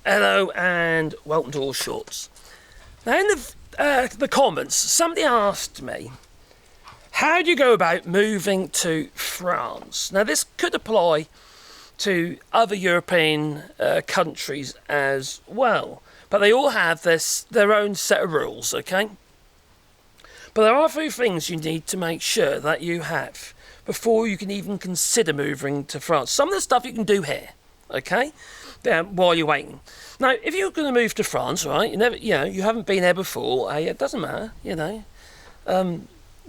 Hello and welcome to All Shorts. Now in the comments, somebody asked me, how do you go about moving to France? Now this could apply to other European countries as well, but they all have their own set of rules, okay? But there are a few things you need to make sure that you have before you can even consider moving to France. Some of the stuff you can do here, okay? While you're waiting. Now, if you're going to move to France, right, you haven't been there before, it doesn't matter, you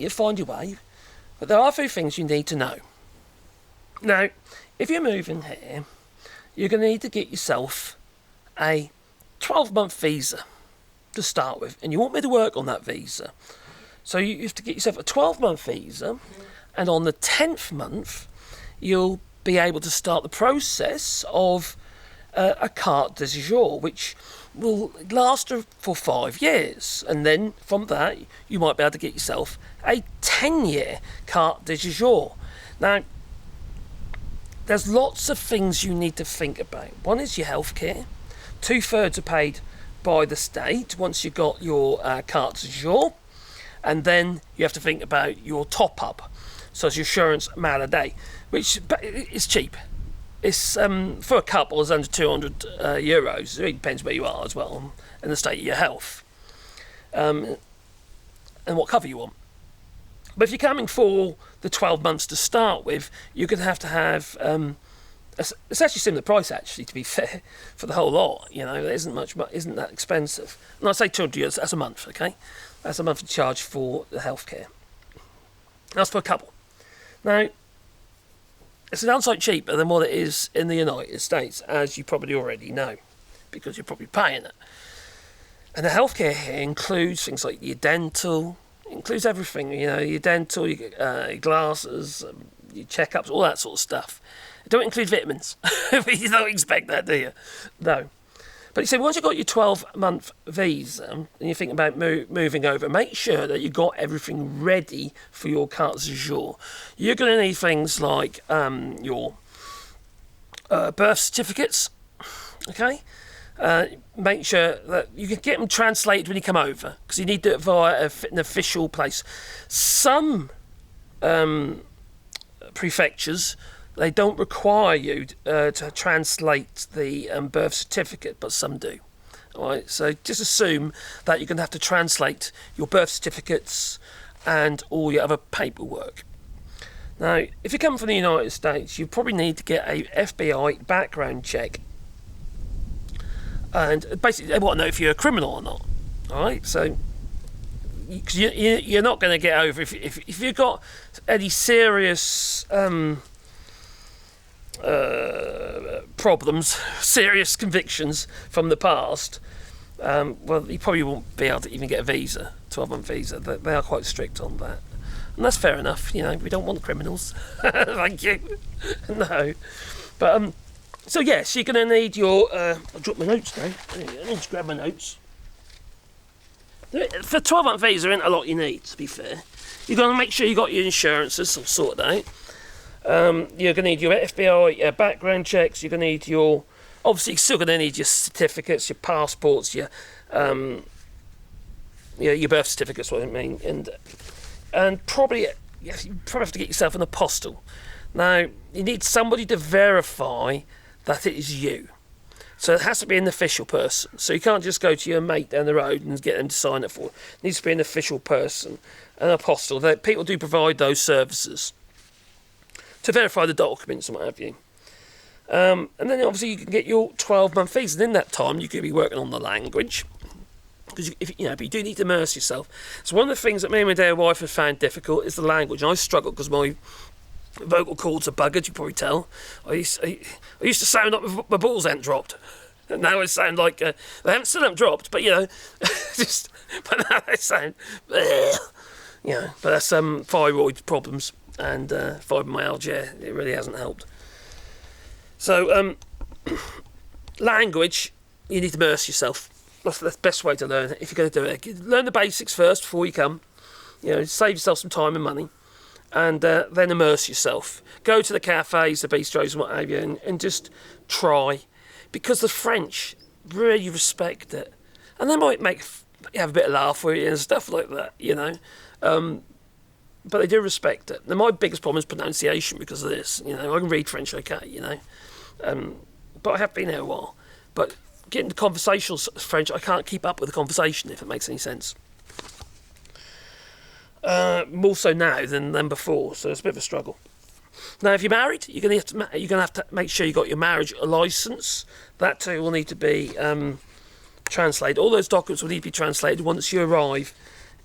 find your way. But there are a few things you need to know. Now, if you're moving here, you're going to need to get yourself a 12-month visa to start with, and you want me to work on that visa. So you have to get yourself a 12-month visa, and on the 10th month, you'll be able to start the process of a carte de séjour, which will last for 5 years, and then from that you might be able to get yourself a 10-year carte de séjour. Now, there's lots of things you need to think about. One is your healthcare. 2/3 are paid by the state once you've got your carte de séjour, and then you have to think about your top-up, so it's your assurance maladie, which is cheap. It's for a couple, it's under €200. It depends where you are as well, and the state of your health, and what cover you want. But if you're coming for the 12 months to start with, you're going to have it's actually similar price, actually, to be fair, for the whole lot. It isn't that expensive. And I say €200, that's a month, okay? That's a monthly charge for the healthcare. That's for a couple. Now, it's an downside cheaper than what it is in the United States, as you probably already know, because you're probably paying it. And the healthcare here includes things like your dental, includes everything, your dental, your glasses, your checkups, all that sort of stuff. It don't include vitamins. You don't expect that, do you? No. But you say, once you've got your 12-month visa and you're thinking about moving over, make sure that you've got everything ready for your carte de séjour. You're going to need things like your birth certificates, okay? Make sure that you can get them translated when you come over, because you need to do it via an official place. Some prefectures, they don't require you to translate the birth certificate, but some do. All right, so just assume that you're going to have to translate your birth certificates and all your other paperwork. Now, if you come from the United States, you probably need to get a FBI background check. And basically, they want to know if you're a criminal or not. All right, so because you're not going to get over if you've got any serious problems, serious convictions from the past, well, you probably won't be able to even get a visa, 12-month visa. They are quite strict on that. And that's fair enough, we don't want criminals. Thank you. No. But, so yes, you're going to need your, I'll drop my notes now. I need to grab my notes. For 12-month visa, there isn't a lot you need, to be fair. You've got to make sure you got your insurances all sorted out. You're going to need your FBI background checks. You're going to need obviously you're still going to need your certificates, your passports, your birth certificates, what I mean, and probably you have to get yourself an apostle. Now, you need somebody to verify that it is you. So it has to be an official person. So you can't just go to your mate down the road and get them to sign it for you. It needs to be an official person, an apostle. People do provide those services to verify the documents and what have you. And then obviously you can get your 12-month visa. And in that time, you could be working on the language. Because but you do need to immerse yourself. So one of the things that me and my dear wife have found difficult is the language. And I struggle because my vocal cords are buggered, you probably tell. I used to sound like my balls hadn't dropped. And now I sound like, they still haven't dropped, but but now they sound, but that's thyroid problems and fibromyalgia. It really hasn't helped. So, language, you need to immerse yourself. That's the best way to learn it if you're going to do it. Learn the basics first before you come. Save yourself some time and money. And then immerse yourself. Go to the cafes, the bistros and what have you, and just try. Because the French, really respect it, and they might have a bit of laugh with it and stuff like that, but they do respect it. Now, my biggest problem is pronunciation because of this. I can read French okay, but I have been here a while. But getting to conversational French, I can't keep up with the conversation, if it makes any sense. More so now than before, so it's a bit of a struggle. Now, if you're married, you're going to have to make sure you got your marriage license. That too will need to be translated. All those documents will need to be translated once you arrive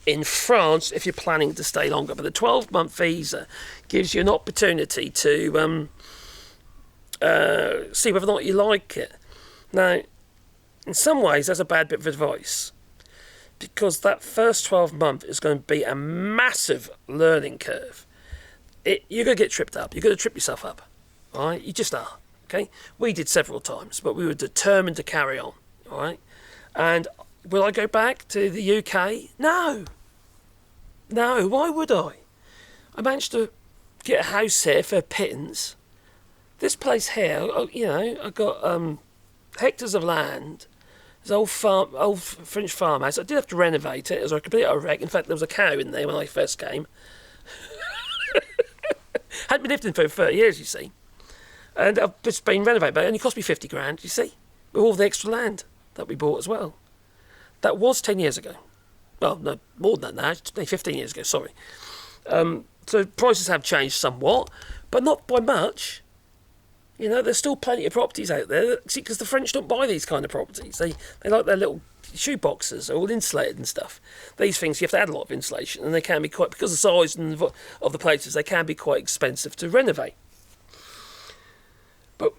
in France if you're planning to stay longer. But the 12-month visa gives you an opportunity to see whether or not you like it. Now, in some ways, that's a bad bit of advice, because that first 12 months is going to be a massive learning curve. You're going to get tripped up. You're going to trip yourself up. All right? You just are. Okay? We did several times, but we were determined to carry on. All right? And will I go back to the UK? No. Why would I? I managed to get a house here for pittance. This place here, I got hectares of land. There's an old French farmhouse. I did have to renovate it. It was a complete wreck. In fact, there was a cow in there when I first came. Hadn't been lived in for 30 years, you see. And I've just been renovated, but it only cost me 50 grand, you see, with all the extra land that we bought as well. That was 10 years ago. Well, no, more than that, 15 years ago, sorry. So prices have changed somewhat, but not by much. There's still plenty of properties out there. See, because the French don't buy these kind of properties. They like their little shoe boxes, all insulated and stuff. These things, you have to add a lot of insulation, and they can be quite, because of the size of the places, they can be quite expensive to renovate. But,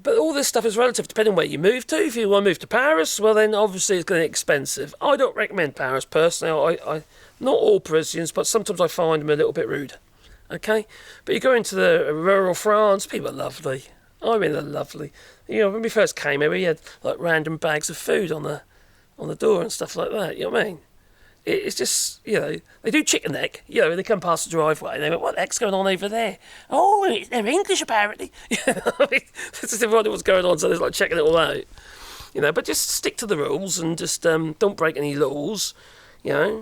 but all this stuff is relative depending on where you move to. If you want to move to Paris, well, then obviously it's going to be expensive. I don't recommend Paris personally. I not all Parisians, but sometimes I find them a little bit rude. Okay? But you go into the rural France, people are lovely. I mean, they're lovely. When we first came here, we had like random bags of food on the door and stuff like that. You know what I mean? It's just, they do chicken neck. They come past the driveway and they went, what the heck's going on over there? Oh, they're English apparently. This is what's going on, so they're like checking it all out. But just stick to the rules and just don't break any laws. Try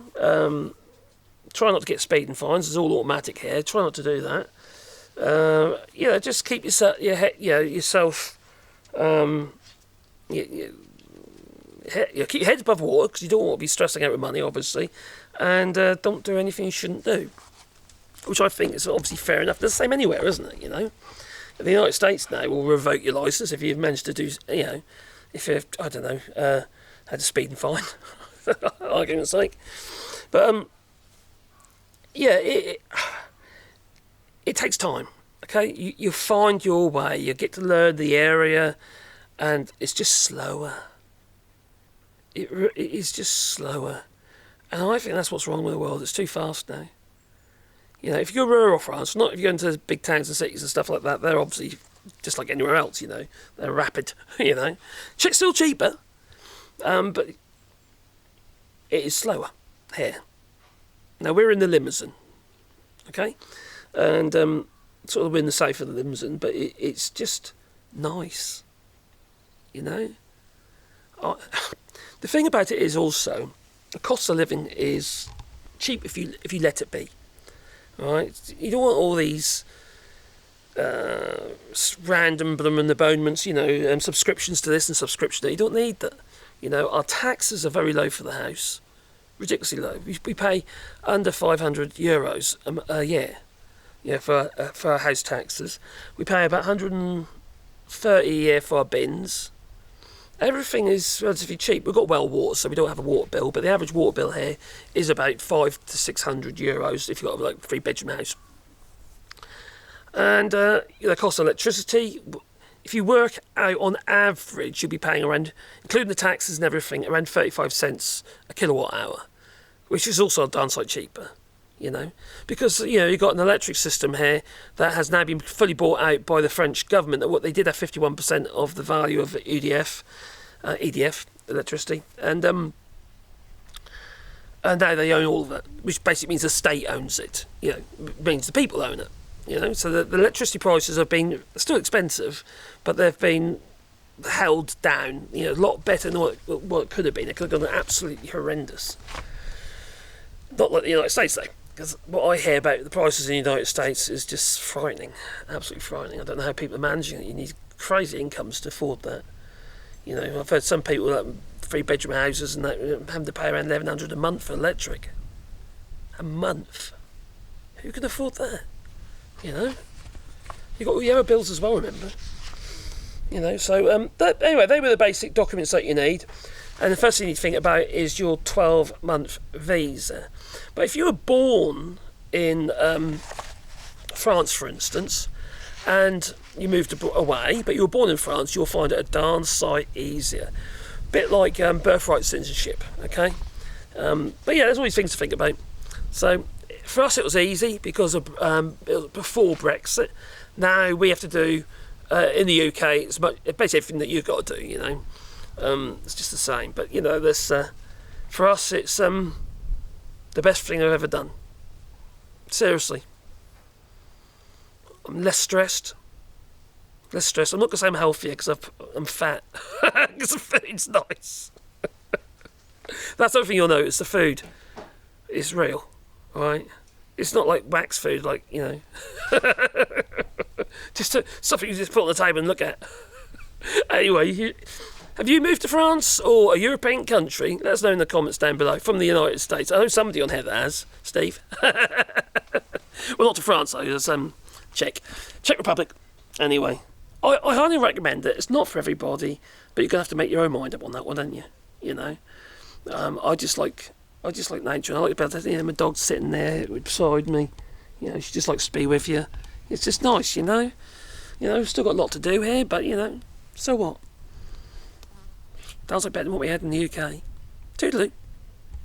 not to get speeding fines. It's all automatic here. Try not to do that. Just keep yourself, keep your head above water, because you don't want to be stressing out with money, obviously, and don't do anything you shouldn't do, which I think is obviously fair enough. It's the same anywhere, isn't it? The United States now will revoke your licence if you've managed to do, if you've, I don't know, had a speeding fine, argument's sake. But it takes time. Okay, you find your way. You get to learn the area, and it's just slower. It is just slower, and I think that's what's wrong with the world. It's too fast now. If you go rural France, not if you go into big towns and cities and stuff like that, they're obviously just like anywhere else. They're rapid. Still cheaper, but it is slower here. Now we're in the Limousin, okay, and sort of we're in the south of the Limousin, but it's just nice, The thing about it is also the cost of living is cheap if you let it be. Right? You don't want all these random and abonnements, subscriptions to this and subscription to that. You don't need that. Our taxes are very low for the house, ridiculously low. We pay under €500 a year. For our house taxes. We pay about 130 a year for our bins. Everything is relatively cheap. We've got well water, so we don't have a water bill, but the average water bill here is about €500 to €600 if you've got like a 3-bedroom house. And the cost of electricity, if you work out on average, you'll be paying around, including the taxes and everything, around 35 cents a kilowatt hour, which is also a darn sight cheaper. Because you've got an electric system here that has now been fully bought out by the French government. That what they did have 51% of the value of EDF electricity, and now they own all of it, which basically means the state owns it. It means the people own it. So the electricity prices have been still expensive, but they've been held down, a lot better than what it could have been. It could have gone absolutely horrendous. Not like the United States, though, because what I hear about the prices in the United States is just frightening, absolutely frightening. I don't know how people are managing it. You need crazy incomes to afford that. I've heard some people that 3-bedroom houses and that having to pay around $1,100 a month for electric. A month. Who can afford that? You've got all your other bills as well, remember? So anyway, they were the basic documents that you need. And the first thing you need to think about is your 12-month visa. But if you were born in France, for instance, and you moved away, but you were born in France, you'll find it a darn sight easier. Bit like birthright citizenship, okay? But yeah, there's all these things to think about. So for us it was easy because of it was before Brexit. Now we have to do, in the UK, it's basically everything that you've got to do, it's just the same. But, this, for us it's the best thing I've ever done. Seriously. I'm less stressed. I'm not going to say I'm healthier because I'm fat. Because the food's nice. That's the other thing you'll notice. The food is real, right? It's not like wax food, like, just something you just put on the table and look at. Anyway, have you moved to France or a European country? Let us know in the comments down below. From the United States. I know somebody on here that has. Steve. Well, not to France, though. There's Czech Republic. Anyway, I highly recommend it. It's not for everybody, but you're going to have to make your own mind up on that one, don't you? I just like nature. I like about that. My dog's sitting there beside me. She just likes to be with you. It's just nice, We've still got a lot to do here, but so what? Sounds like better than what we had in the UK. Toodaloo.